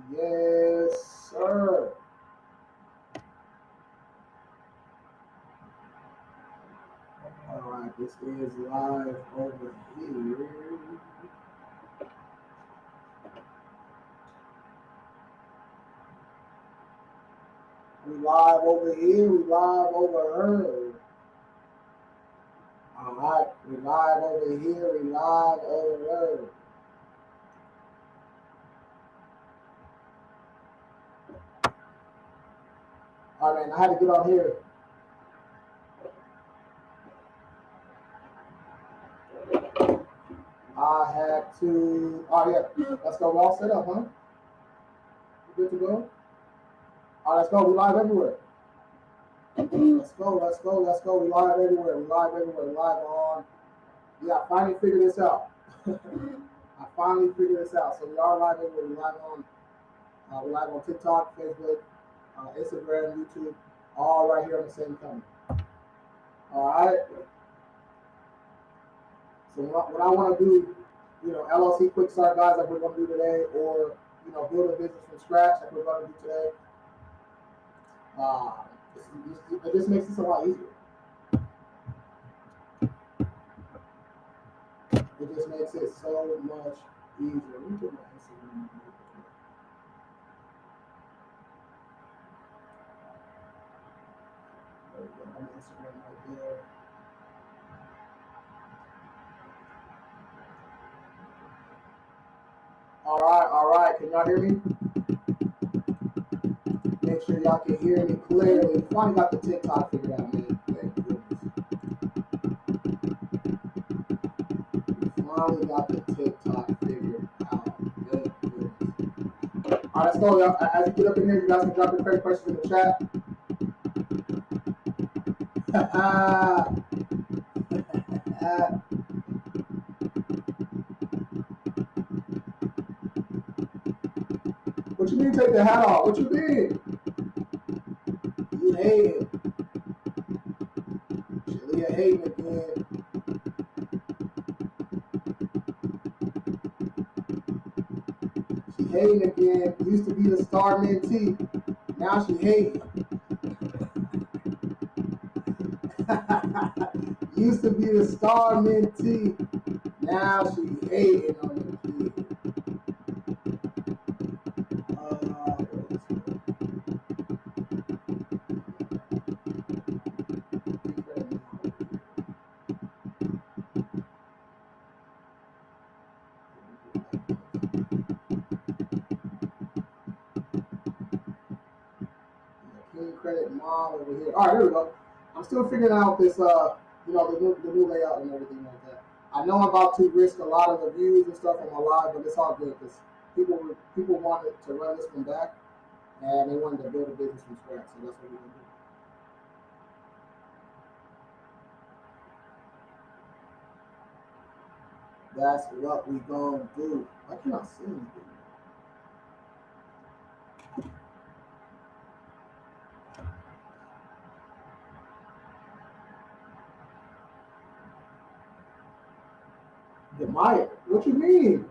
Yes, sir. All right, this is live over here. We live over here. We live over her. All right, we live over here. We live over her. All right, man, I had to get on here. I had to. Oh yeah, let's go. We're all set up, huh? You good to go? All right, let's go. We live everywhere. Let's go. Let's go. Let's go. We live everywhere. We live everywhere. We live on. Yeah, I finally figured this out. I finally figured this out. So we are live everywhere. We're live on TikTok, Facebook, Instagram, YouTube, all right here on the same camera. All right. So what I want to do, LLC quick start guys like we're going to do today, or build a business from scratch like we're going to do today. Uh, it just makes this a lot easier. It just makes it so much easier. Let me put my Instagram. There we go. My Instagram right there. All right. Can y'all hear me? Make sure y'all can hear me clearly. Finally got the TikTok figured out, man. Thank goodness. Finally got the TikTok figured out. Good goodness. All right, let's go, y'all. As you get up in here, you guys can drop your credit questions in the chat. What you mean take the hat off? What you mean? You hating. Shalia hating again. She hating again. Used to be the star mentee. Now she hating. Used to be the star mentee. Now she hating on the kid. Credit mom over here. All right, here we go. I'm still figuring out this, the new layout and everything like that. I know I'm about to risk a lot of the views and stuff on my live, but it's all good because people wanted to run this one back and they wanted to build a business from scratch. So that's what we're gonna do. That's what we gonna do. I cannot see anything. The Maya. What you mean?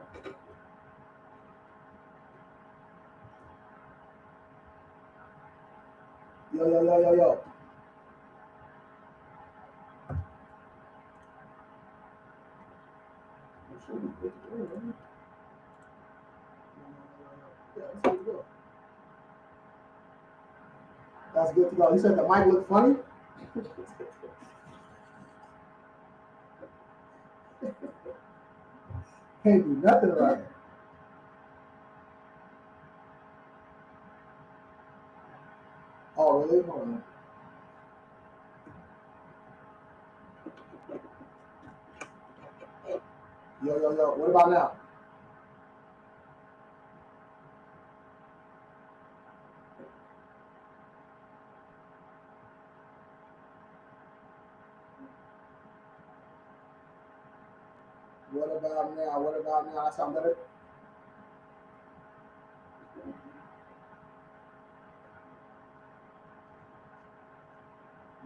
Yo. Yeah, that's good to go. That's good to go. You said the mic looked funny? Can't do nothing right. Oh, really? Hold on. Yo. What about now? What about now? What about now? That sound better?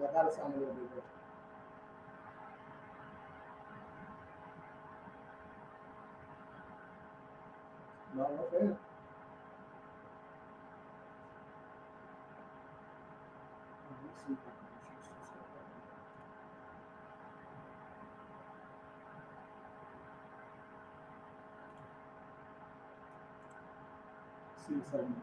That gotta sound a little bit better. No, okay. see what's happening.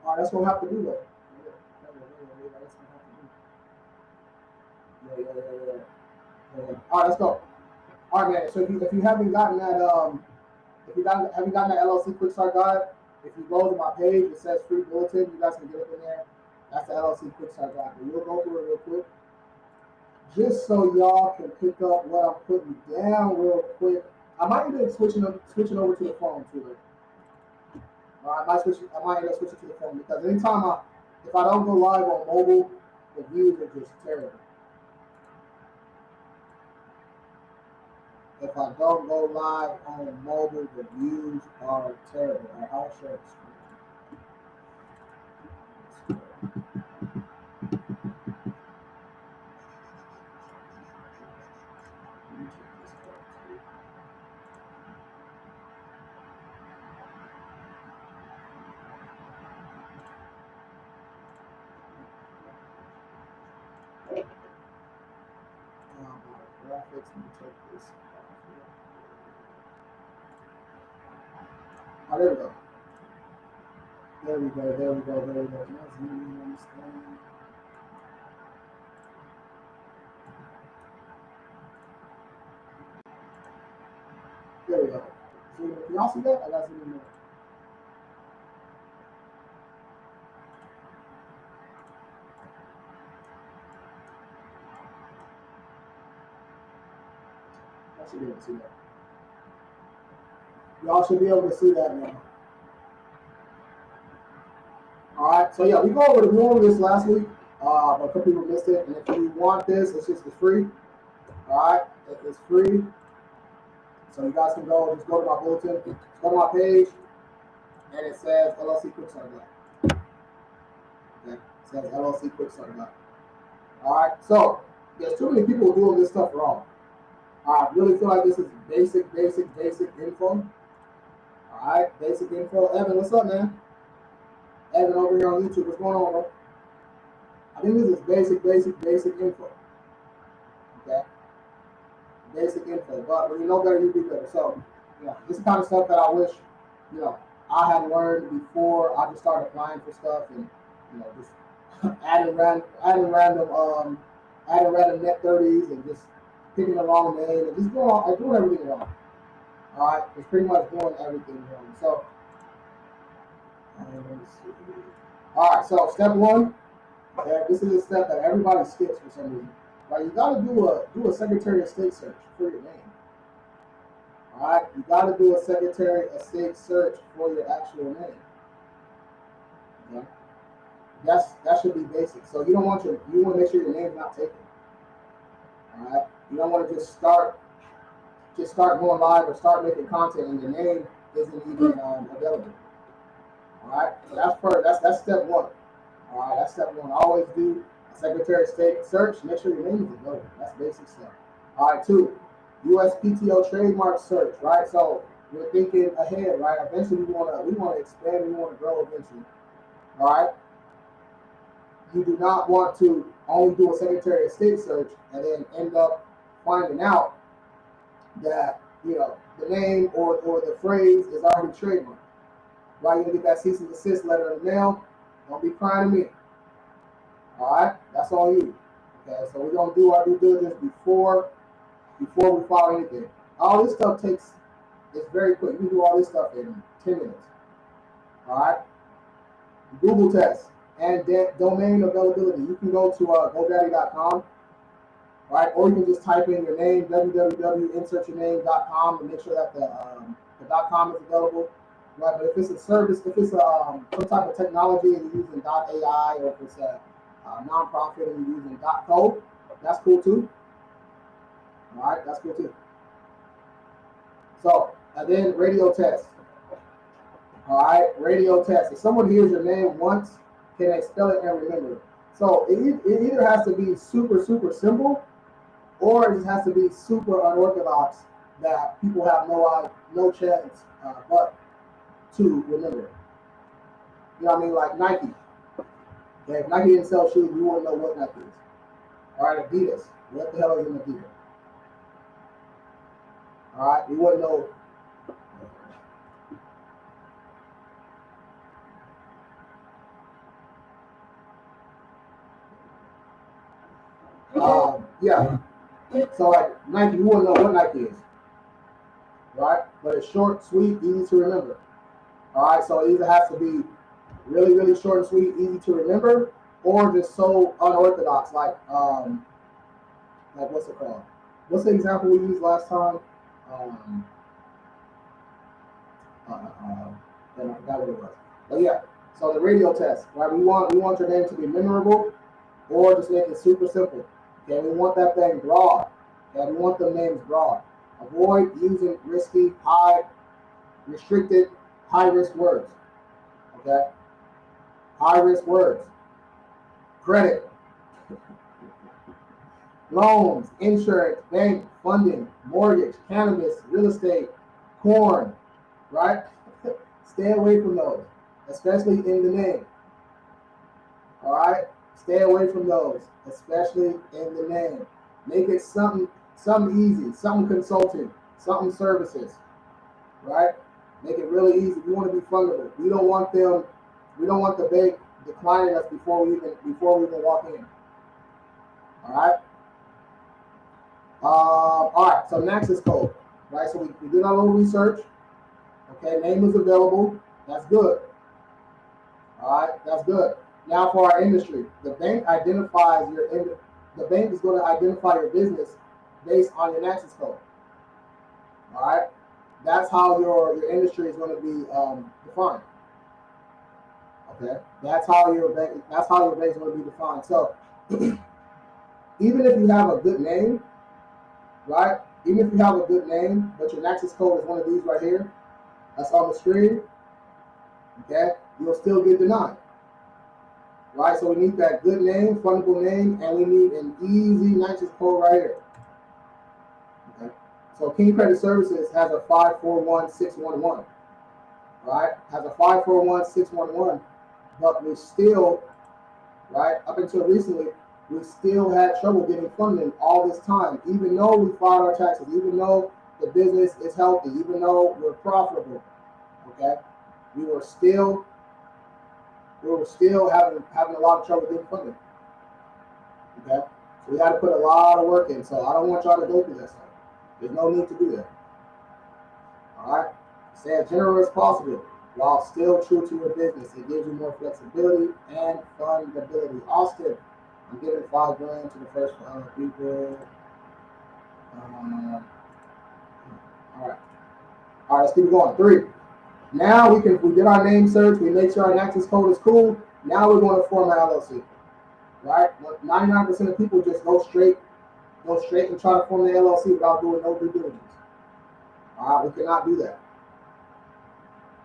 All right, that's what we have to do though. Yeah. All right, let's go. All right, man. So if you haven't gotten that haven't gotten that LLC Quick Start Guide, if you go to my page, it says free bulletin. You guys can get it in there. That's the LLC Quick Start Guide. But we'll go through it real quick, just so y'all can pick up what I'm putting down real quick. I might end up switching over to the phone too. I might end up switching to the phone because anytime if I don't go live on mobile, the views are just terrible. If I don't go live on mobile, the views are terrible. I'll show the screen. Graphics, let me take this. Oh, there we go. There we go. Now zoom in on this thing. There we go. Zoom in. Can y'all see that? I got zoom in there. I should be able to see that. Y'all should be able to see that now. All right, so yeah, we went over this last week, but a couple people missed it. And if you want this, it's free. All right, it's free. So you guys can just go to my bulletin, go to my page, and it says LLC Quick Start Guide. Okay, it says LLC Quick Start Guide. All right, so there's too many people doing this stuff wrong. I really feel like this is basic info. All right, basic info. Evan, what's up, man? Evan over here on YouTube, what's going on, bro? I think this is basic info. Okay, basic info. But when you know better, you do better. So, this kind of stuff that I wish, I had learned before I just started applying for stuff and, just adding random net 30s and just picking the wrong name and just doing everything wrong. All right, it's pretty much doing everything wrong. So, let me see. All right, so step one. Okay, this is a step that everybody skips for some reason. Right, you got to do a Secretary of State search for your name. All right, you got to do a Secretary of State search for your actual name. Okay, that should be basic. So you want to make sure your name's not taken. All right, you don't want to just start going live or start making content and your name isn't even available. All right, so that's step one. All right, that's step one. Always do a Secretary of State search. Make sure your name is available. That's basic stuff. All right, 2, USPTO trademark search. Right, so we're thinking ahead. Right, eventually we want to expand. We want to grow eventually. All right, you do not want to only do a Secretary of State search and then end up finding out that the name or the phrase is already trademarked. Right, you get that cease and desist letter in the mail. Don't be crying to me. All right, that's on you. Okay, so we're gonna do our due diligence before we file anything. All this stuff it's very quick. You can do all this stuff in 10 minutes. All right. Google test and domain availability. You can go to GoDaddy.com, right? Or you can just type in your name, www.insertyourname.com, and make sure that the .com is available. Right, but if it's a service, if it's some type of technology and you're using .ai, or if it's a nonprofit and you're using .co, that's cool too. All right, that's cool too. So, and then radio test. All right, radio test. If someone hears your name once, can they spell it and remember it? So it either has to be super, super simple, or it just has to be super unorthodox that people have no chance but to remember it. You know what I mean? Like Nike. Okay, if Nike didn't sell shoes, you wouldn't know what Nike is. All right, Adidas. What the hell is an Adidas? All right, you wouldn't know. Yeah. So like Nike, you wouldn't know what Nike is, right? But it's short, sweet, easy to remember. All right, so it either has to be really, really short and sweet, easy to remember, or just so unorthodox, like what's it called? What's the example we used last time? And I forgot what it was. But yeah, so the radio test, right? We want your name to be memorable, or just make it super simple. Okay, we want that thing broad. Okay, we want the names broad. Avoid using risky, restricted, high-risk words. Okay, high-risk words. Credit, loans, insurance, bank, funding, mortgage, cannabis, real estate, corn, right? Stay away from those, especially in the name. All right? Stay away from those, especially in the name. Make it something easy, something consulting, something services, right? Make it really easy. We want to be fundable. We don't want the bank declining us before we even walk in. All right? All right, so access code, right? So we did our little research. Okay, name is available. That's good. All right, that's good. Now for our industry, the bank is going to identify your business based on your access code. All right, that's how your industry is going to be defined. Okay, that's how your bank is going to be defined. So even if you have a good name, right? Even if you have a good name, but your access code is one of these right here, that's on the screen. Okay, you'll still get denied. Right, so we need that good name, fundable name, and we need an easy access code right here. Okay, so King Credit Services has a 541611. Right, has a 541611, but we still, right, up until recently, we still had trouble getting funding all this time, even though we filed our taxes, even though the business is healthy, even though we're profitable. Okay, we were still having a lot of trouble getting funding. Okay, so we had to put a lot of work in. So I don't want y'all to go through that stuff. There's no need to do that. All right, stay as generous as possible while still true to your business. It gives you more flexibility and fundability. Austin, I'm giving $5 grand to the first people. All right, let's keep going. 3. Now we did our name search. We made sure our access code is cool. Now we're going to form an LLC. Right? 99% of people just go straight and try to form the LLC without doing no due diligence. All right, we cannot do that.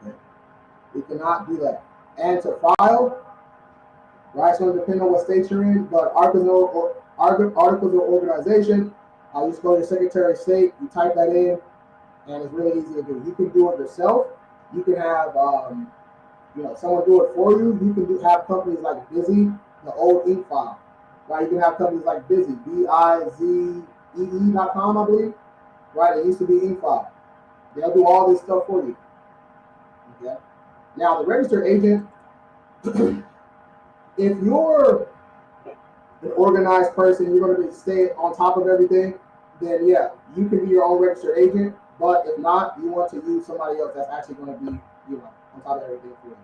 Okay. We cannot do that. And to file, right? It's going to depend on what state you're in, but articles of organization, you just go to your Secretary of State, you type that in, and it's really easy to do. You can do it yourself. You can have someone do it for you. You can have companies like Busy, the old ink file. Right? You can have companies like Busy, bizee.com, I believe. Right? It used to be ink file. They'll do all this stuff for you. Okay. Now the registered agent, if you're an organized person, you're going to stay on top of everything, then yeah, you can be your own registered agent. But if not, you want to use somebody else that's actually going to be, on top of everything for you.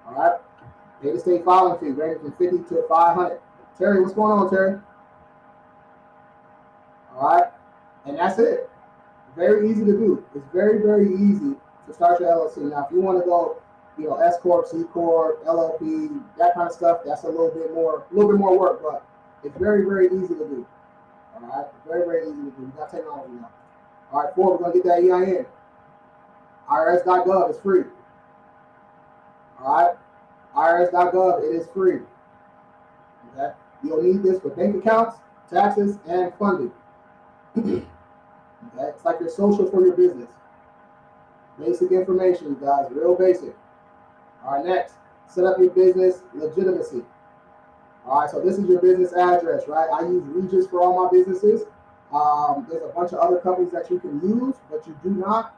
All right. Pay the state filing fee, ranging from $50 to $500. Terry, what's going on, Terry? All right. And that's it. Very easy to do. It's very, very easy to start your LLC. Now, if you want to go, S corp, C corp, LLP, that kind of stuff, that's a little bit more work, but it's very, very easy to do. All right. Very, very easy to do. We got technology now. All right, 4, we're going to get that EIN. IRS.gov is free. All right, IRS.gov, it is free. Okay, you'll need this for bank accounts, taxes, and funding. Okay, it's like your social for your business. Basic information, you guys, real basic. All right, next, set up your business legitimacy. All right, so this is your business address, right? I use Regis for all my businesses. There's a bunch of other companies that you can use, but you do not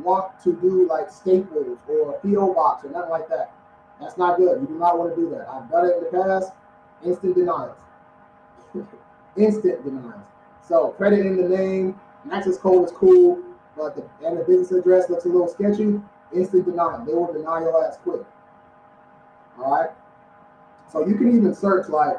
want to do like Staples or PO Box or nothing like that. That's not good. You do not want to do that. I've done it in the past. Instant denials. Instant denials. So credit in the name, access code is cool, but the business address looks a little sketchy. Instant denial. They will deny your ass quick. All right. So you can even search like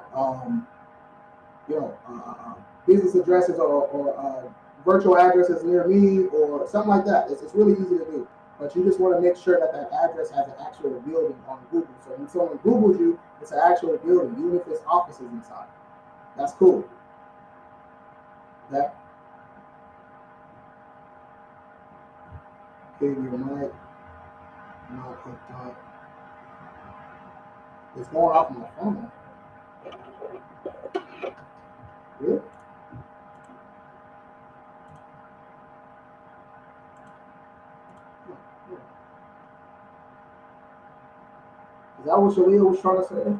business addresses or virtual addresses near me or something like that. It's really easy to do. But you just want to make sure that that address has an actual building on Google. So when someone Googles you, it's an actual building, even if it's offices inside. That's cool. Okay. Okay, your mic not hooked up. It's going off my phone. Really? Is that what Shalia was trying to say?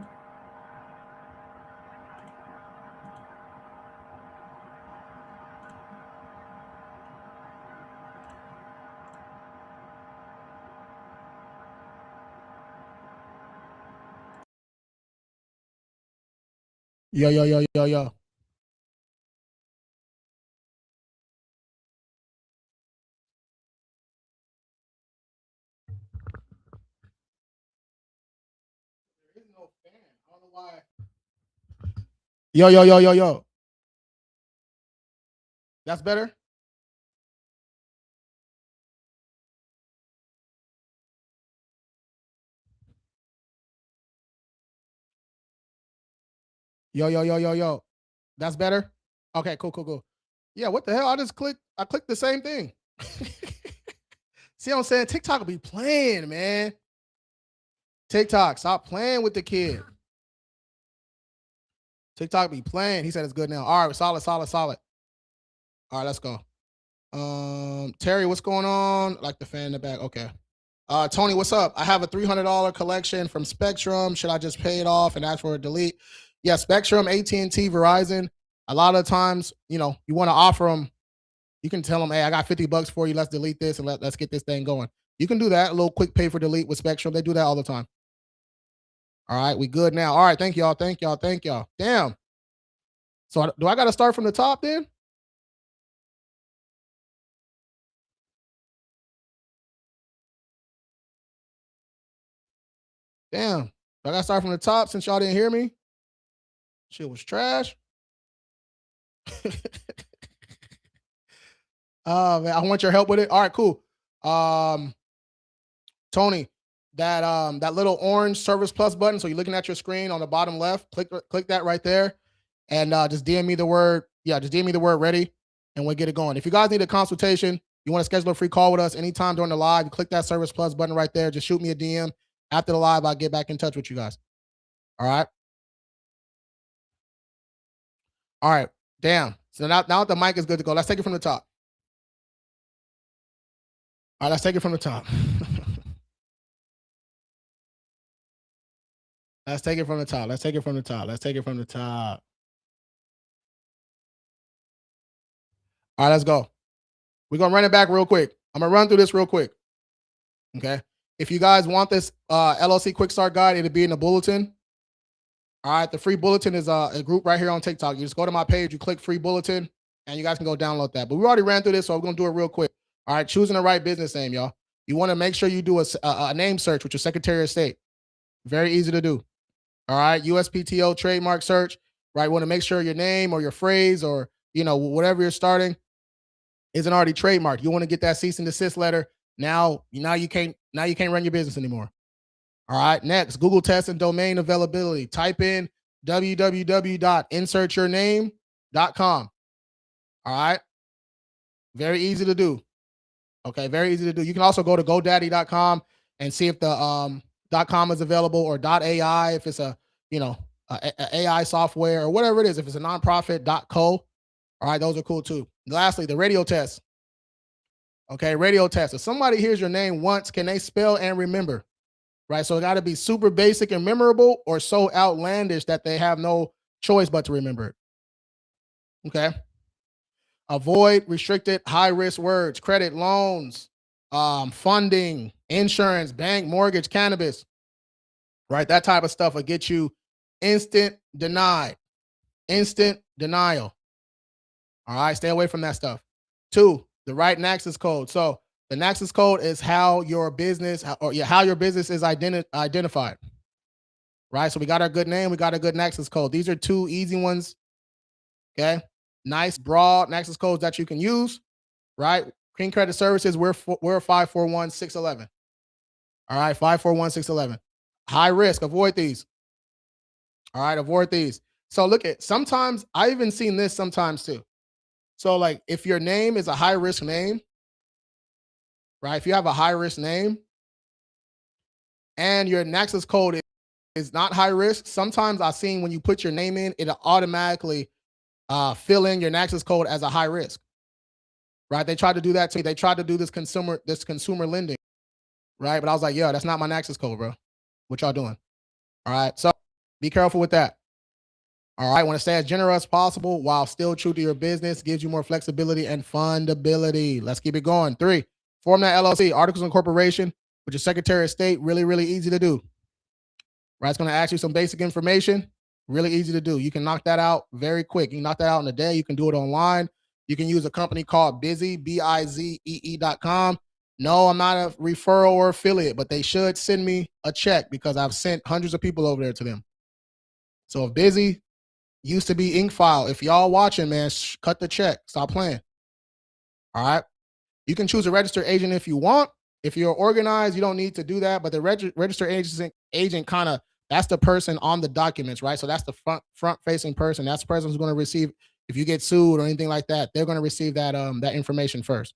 Yo. There is no fan. I don't know why. Yo. That's better? Yo. That's better? Okay, cool. Yeah, what the hell? I clicked the same thing. See what I'm saying? TikTok will be playing, man. TikTok, stop playing with the kid. TikTok be playing. He said it's good now. All right, solid. All right, let's go. Terry, what's going on? Like the fan in the back. Okay. Tony, what's up? I have a $300 collection from Spectrum. Should I just pay it off and ask for a delete? Yeah, Spectrum, AT&T, Verizon. A lot of times, you want to offer them. You can tell them, hey, I got $50 for you. Let's delete this and let's get this thing going. You can do that. A little quick pay for delete with Spectrum. They do that all the time. All right, we good now. All right, thank y'all. Damn. So do I got to start from the top then? Damn. I got to start from the top since y'all didn't hear me? Shit was trash. Man, I want your help with it. All right, cool. Tony, that little orange Service Plus button. So you're looking at your screen on the bottom left. Click that right there, and just DM me the word. Yeah, just DM me the word ready, and we'll get it going. If you guys need a consultation, you want to schedule a free call with us anytime during the live, you click that Service Plus button right there. Just shoot me a DM after the live. I'll get back in touch with you guys. All right. All right. Damn. So now the mic is good to go. Let's take it from the top. All right, let's take it from the top. Let's take it from the top. All right, let's go. We're going to run it back real quick. I'm going to run through this real quick. Okay. If you guys want this LLC Quick Start Guide, it'll be in the bulletin. All right. The free bulletin is a group right here on TikTok. You just go to my page, you click free bulletin, and you guys can go download that. But we already ran through this, so we're going to do it real quick. All right. Choosing the right business name, y'all. You want to make sure you do a name search with your Secretary of State. Very easy to do. All right. USPTO trademark search, right? You want to make sure your name or your phrase or, whatever you're starting isn't already trademarked. You want to get that cease and desist letter. Now you can't run your business anymore. All right. Next, Google test and domain availability. Type in www.insertyourname.com. All right. Very easy to do. Okay, very easy to do. You can also go to GoDaddy.com and see if the .com is available, or .ai if it's a AI software or whatever it is. If it's a nonprofit, .co. All right, those are cool too. Lastly, the radio test. Okay, radio test. If somebody hears your name once, can they spell and remember? Right, so it got to be super basic and memorable, or so outlandish that they have no choice but to remember it. Okay. Avoid restricted high-risk words, credit, loans, funding, insurance, bank, mortgage, cannabis. Right, that type of stuff will get you instant denied, instant denial. All right, stay away from that stuff. 2, the right Nexus code. So the Nexus code is how your business, how your business is identified. Right, so we got our good name, we got a good Nexus code. These are 2 easy ones. Okay, nice broad Nexus codes that you can use. Right, King Credit Services, we're 541611. All right, 541611. High risk, avoid these. All right, avoid these. So look at, sometimes I even seen this sometimes too. So like if your name is a high risk name, right? If you have a high risk name and your Nexus code is not high risk, sometimes I've seen when you put your name in, it'll automatically fill in your Nexus code as a high risk. Right? They tried to do that to me. They tried to do this consumer lending. Right? But I was like, yo, that's not my Nexus code, bro. What y'all doing? All right. So be careful with that. All right. Want to stay as generous as possible while still true to your business. Gives you more flexibility and fundability. Let's keep it going. 3, form that LLC, articles of incorporation with your Secretary of State. Really, really easy to do. Right. It's going to ask you some basic information. Really easy to do. You can knock that out very quick. You can knock that out in a day. You can do it online. You can use a company called Bizzy, BIZEE.com. No, I'm not a referral or affiliate, but they should send me a check because I've sent hundreds of people over there to them. So if Bizzy used to be Inkfile, if y'all watching, man, cut the check. Stop playing. All right. You can choose a registered agent if you want. If you're organized, you don't need to do that. But the registered agent kind of, that's the person on the documents, right? So that's the front facing person. That's the person who's going to receive, if you get sued or anything like that, they're going to receive that information first.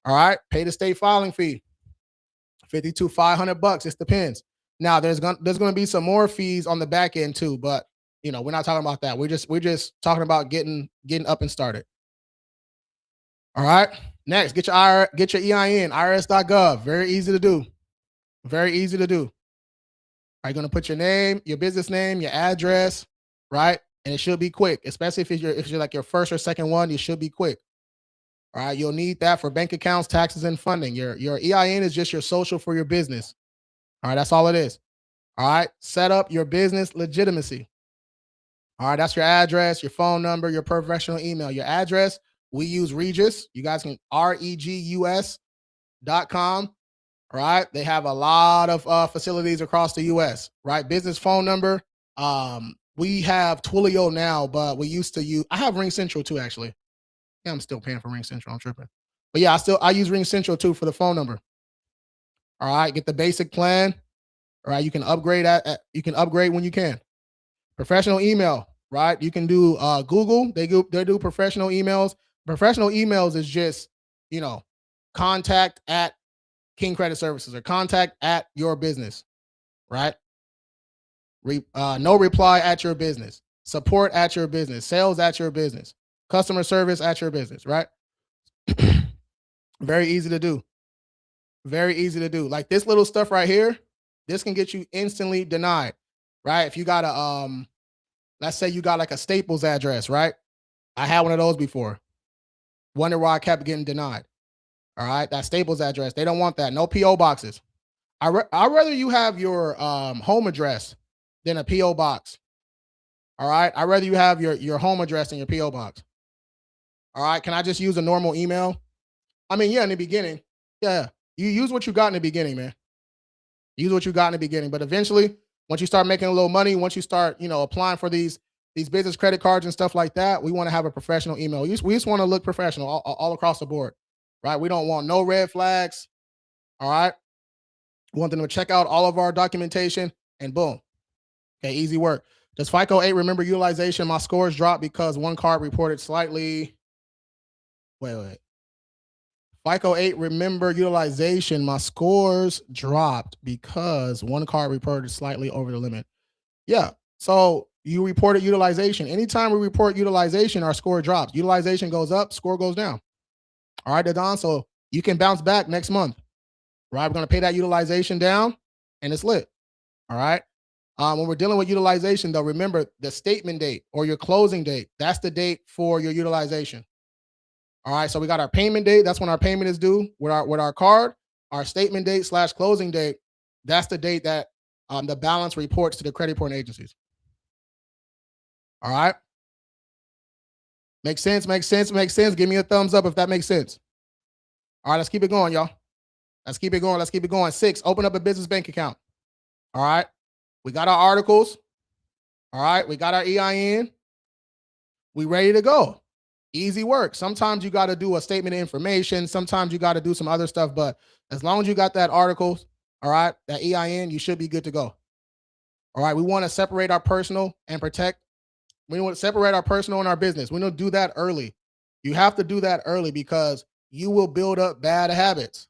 All right, pay the state filing fee, $50 to $500. It depends. Now there's going to be some more fees on the back end too, but we're not talking about that. We're just talking about getting up and started. All right. Next, get your EIN, IRS.gov. Very easy to do. Very easy to do. Are you going to put your name, your business name, your address, right? And it should be quick, especially if you're like your first or second one. You should be quick. All right, you'll need that for bank accounts, taxes, and funding. Your EIN is just your social for your business. All right, that's all it is. All right, set up your business legitimacy. All right, that's your address, your phone number, your professional email. Your address, we use Regus. You guys can regus.com. All right, they have a lot of facilities across the U.S. Right, business phone number. We have Twilio now, but we used to use. I have Ring Central too, actually. Yeah, I'm still paying for Ring Central. I'm tripping. But yeah, I use Ring Central too for the phone number. All right, get the basic plan. All right, you can upgrade when you can. Professional email, right? You can do Google. They do professional emails. Professional emails is just, contact at King Credit Services or contact at your business, right? No reply at your business. Support at your business. Sales at your business. Customer service at your business, right? Very easy to do. Very easy to do. Like this little stuff right here, this can get you instantly denied, right? If you got let's say you got like a Staples address, right? I had one of those before. Wonder why I kept getting denied. All right, that Staples address, they don't want that. No PO boxes. I'd rather you have your home address than a PO box. All right, I'd rather you have your home address than your PO box. All right, can I just use a normal email? I mean, yeah, in the beginning, yeah, you use what you got in the beginning, man. Use what you got in the beginning, but eventually, once you start making a little money, once you start, applying for these business credit cards and stuff like that, we want to have a professional email. We just want to look professional all across the board, right? We don't want no red flags. All right, we want them to check out all of our documentation, and boom, okay, easy work. Does FICO 8 remember utilization? My scores dropped because one card reported slightly. Wait. FICO 8, remember utilization. My scores dropped because one card reported slightly over the limit. Yeah. So you reported utilization. Anytime we report utilization, our score drops. Utilization goes up, score goes down. All right, Don. So you can bounce back next month. Right? We're going to pay that utilization down and it's lit. All right. When we're dealing with utilization, though, remember the statement date or your closing date. That's the date for your utilization. All right. So we got our payment date. That's when our payment is due with our card. Our statement date / closing date. That's the date that the balance reports to the credit reporting agencies. All right. Makes sense. Makes sense. Makes sense. Give me a thumbs up if that makes sense. All right. Let's keep it going, y'all. Let's keep it going. Let's keep it going. 6, open up a business bank account. All right. We got our articles. All right. We got our EIN. We ready to go. Easy work. Sometimes you got to do a statement of information. Sometimes you got to do some other stuff. But as long as you got that articles, all right, that EIN, you should be good to go. All right. We want to separate our personal and protect. We want to separate our personal and our business. We want to do that early. You have to do that early because you will build up bad habits.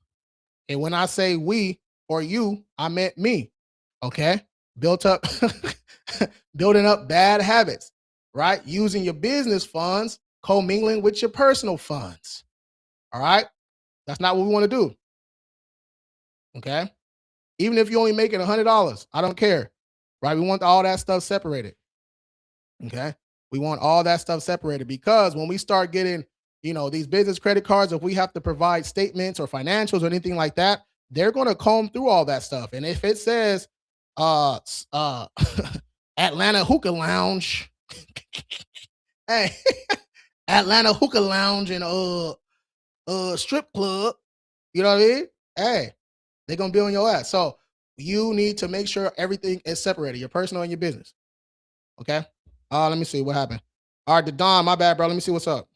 And when I say we or you, I meant me. Okay. Building up bad habits, right? Using your business funds, commingling with your personal funds. All right. That's not what we want to do. Okay. Even if you're only making $100, I don't care. Right. We want all that stuff separated. Okay. We want all that stuff separated because when we start getting, these business credit cards, if we have to provide statements or financials or anything like that, they're going to comb through all that stuff. And if it says, Atlanta Hookah Lounge, hey, Atlanta Hookah Lounge and strip club, you know what I mean? Hey, they're gonna be on your ass. So you need to make sure everything is separated, your personal and your business. Okay. Let me see what happened. All right, Don, my bad, bro. Let me see what's up.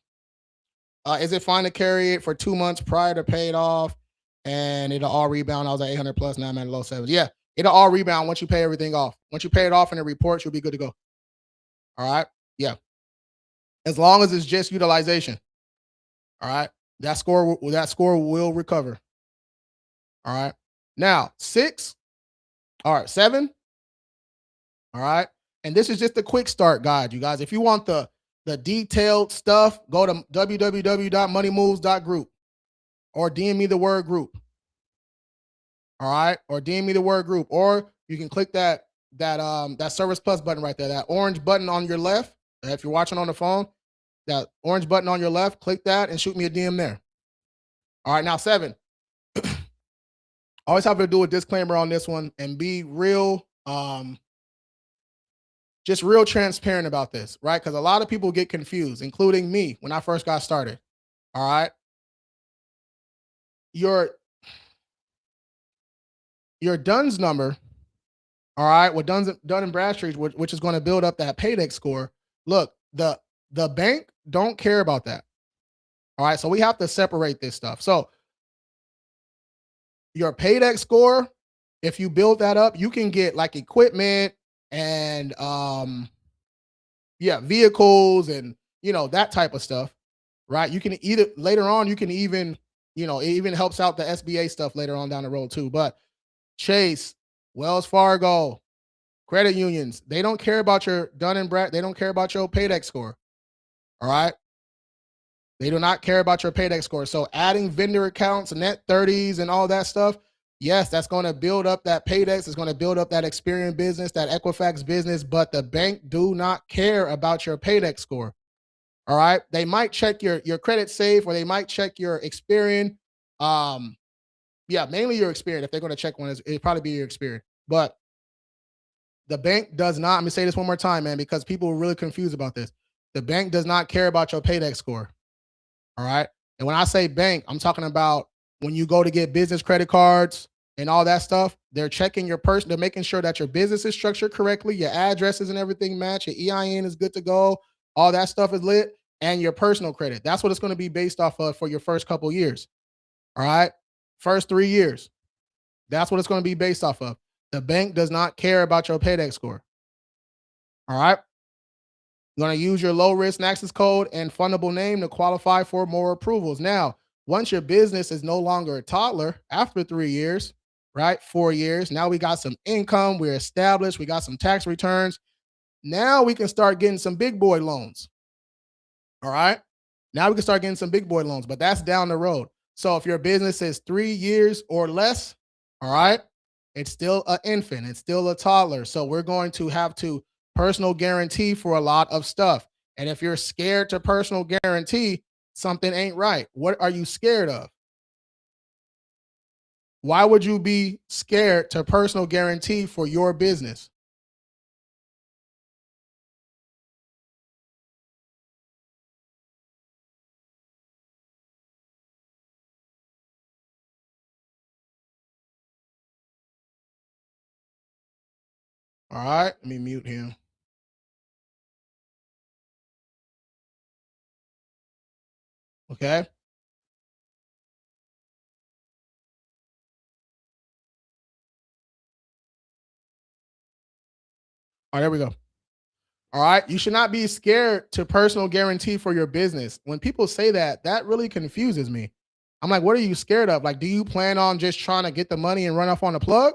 Is it fine to carry it for 2 months prior to pay it off and it'll all rebound? I was at 800 plus, now I'm at low 7s. Yeah, it'll all rebound once you pay everything off. Once you pay it off and it reports, you'll be good to go. All right. Yeah. As long as it's just utilization. All right. That score will recover. All right. Now, 6. All right, 7. All right. And this is just a quick start guide, you guys. If you want the detailed stuff, go to www.moneymoves.group or DM me the word group. All right. Or DM me the word group. Or you can click that Service Plus button right there, that orange button on your left. If you're watching on the phone, that orange button on your left, click that and shoot me a DM there. All right. Now, 7. Always have to do a disclaimer on this one and be real, just real transparent about this, right? Because a lot of people get confused, including me when I first got started. All right. Your DUNS number, all right, with Dun and Bradstreet, which is going to build up that paydex score. Look, the bank don't care about that. All right. So we have to separate this stuff. So your paydex score, if you build that up, you can get like equipment and vehicles and that type of stuff, right? You can either later on, you can even, it even helps out the SBA stuff later on down the road too. But Chase, Wells Fargo, credit unions, they don't care about your Dun and Brad, they don't care about your paydex score. All right. They do not care about your paydex score. So adding vendor accounts, net 30s and all that stuff, yes, that's going to build up that paydex. It's going to build up that Experian business, that Equifax business, but the bank do not care about your paydex score. All right. They might check your credit safe or they might check your Experian. Mainly your Experian. If they're going to check one, it'd probably be your Experian. But the bank does not, let me say this one more time, man, because people are really confused about this. The bank does not care about your paydex score. All right. And when I say bank, I'm talking about when you go to get business credit cards and all that stuff, they're checking your person. They're making sure that your business is structured correctly. Your addresses and everything match. Your EIN is good to go. All that stuff is lit. And your personal credit. That's what it's going to be based off of for your first couple of years. All right. First 3 years. That's what it's going to be based off of. The bank does not care about your paydex score. All right. You're going to use your low risk access code and fundable name to qualify for more approvals. Now, Once your business is no longer a toddler after 3 years, right? 4 years, now we got some income, we're established, we got some tax returns. Now we can start getting some big boy loans. All right. Now we can start getting some big boy loans, but that's down the road. So if your business is 3 years or less, all right, it's still an infant, it's still a toddler. So we're going to have to personal guarantee for a lot of stuff. And if you're scared to personal guarantee, something ain't right. What are you scared of? Why would you be scared to personal guarantee for your business? All right, let me mute him. Okay. All right, there we go. All right. You should not be scared to personal guarantee for your business. When people say that, that really confuses me. I'm like, what are you scared of? Like, do you plan on just trying to get the money and run off on the plug?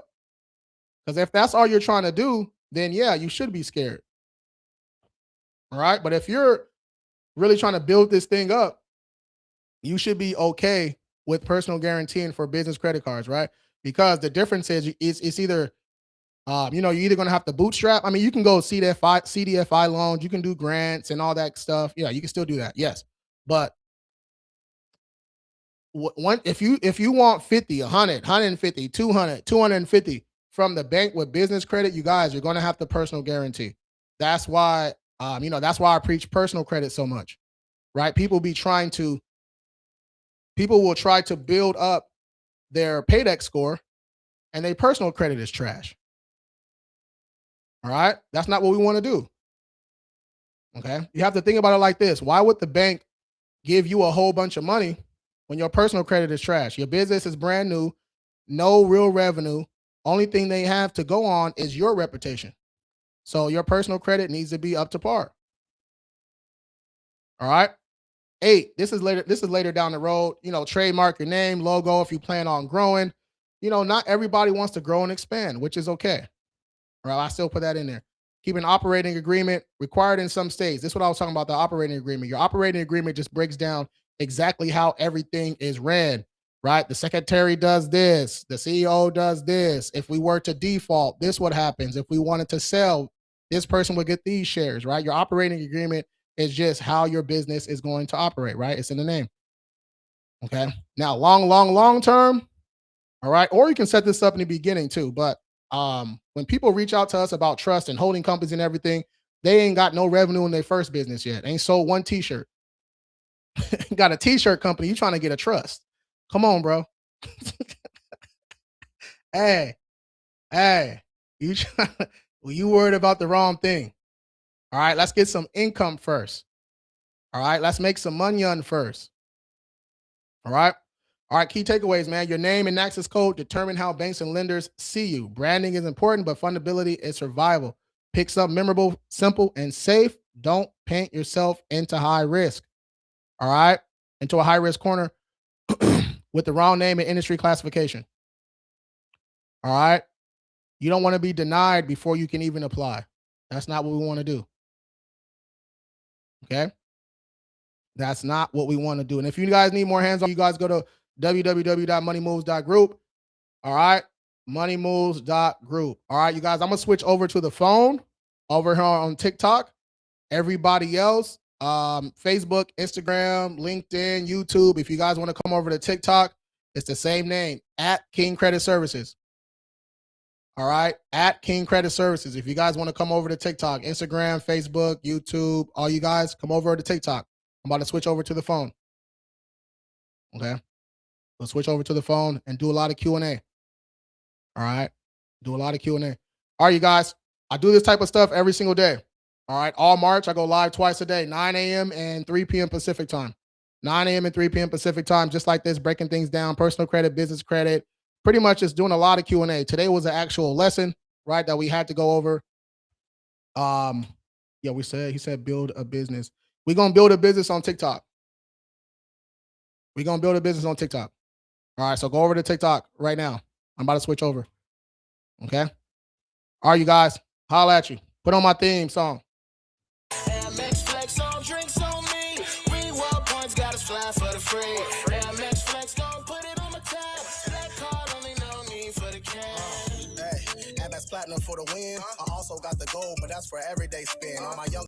Because if that's all you're trying to do, then yeah, you should be scared. All right. But if you're really trying to build this thing up, you should be okay with personal guaranteeing for business credit cards, right? Because the difference is it's either you're either going to have to bootstrap. I mean, you can go CDFI loans, you can do grants and all that stuff. Yeah, you can still do that. Yes. But one if you want 50, 100, 150, 200, 250 from the bank with business credit, you guys, you're going to have to personal guarantee. That's why that's why I preach personal credit so much. Right? People will try to build up their paydex score and their personal credit is trash. All right? That's not what we want to do. Okay? You have to think about it like this. Why would the bank give you a whole bunch of money when your personal credit is trash? Your business is brand new, no real revenue. Only thing they have to go on is your reputation. So your personal credit needs to be up to par. All right. 8, this is later down the road. Trademark your name, logo if you plan on growing. Not everybody wants to grow and expand, which is okay. All right, I still put that in there. Keep an operating agreement required in some states. This is what I was talking about, the operating agreement. Your operating agreement just breaks down exactly how everything is ran, right? The secretary does this, the CEO does this. If we were to default, this what happens. If we wanted to sell, this person would get these shares, right? Your operating agreement is just how your business is going to operate, right? It's in the name. Okay. Now, long term, all right. Or you can set this up in the beginning too. But when people reach out to us about trust and holding companies and everything, they ain't got no revenue in their first business yet. Ain't sold one t-shirt. Got a t-shirt company. You trying to get a trust. Come on, bro. Hey, hey, you worried about the wrong thing. All right, let's get some income first. All right, let's make some money on first. All right. All right, key takeaways, man. Your name and access code determine how banks and lenders see you. Branding is important, but fundability is survival. Pick something memorable, simple, and safe. Don't paint yourself into high risk. All right. Into a high risk corner with the wrong name and industry classification. All right. You don't want to be denied before you can even apply. That's not what we want to do. Okay. That's not what we want to do. And if you guys need more hands on, you guys go to www.moneymoves.group. All right. Moneymoves.group. All right, you guys, I'm going to switch over to the phone over here on TikTok. Everybody else, Facebook, Instagram, LinkedIn, YouTube. If you guys want to come over to TikTok, it's the same name, at King Credit Services. All right, at King Credit Services. If you guys want to come over to TikTok, Instagram, Facebook, YouTube, all you guys, come over to TikTok. I'm about to switch over to the phone. Okay. We'll switch over to the phone and do a lot of Q&A. All right. Do a lot of Q&A. All right, you guys. I do this type of stuff every single day. All right. All March, I go live twice a day, 9 a.m. and 3 p.m. Pacific time. 9 a.m. and 3 p.m. Pacific time, just like this, breaking things down, personal credit, business credit, pretty much just doing a lot of Q&A. Today was an actual lesson, right, that we had to go over. Yeah, he said build a business. We're going to build a business on TikTok. We're going to build a business on TikTok. All right, so go over to TikTok right now. I'm about to switch over. Okay? All right, you guys, holla at you. Put on my theme song. MX Flex on drinks on me. Reward points got us fly for the free. MX Flex gon' put it on my tab. Black card only, no need for the cash. Hey, MX Platinum for the win. I also got the gold, but that's for everyday spin. On my young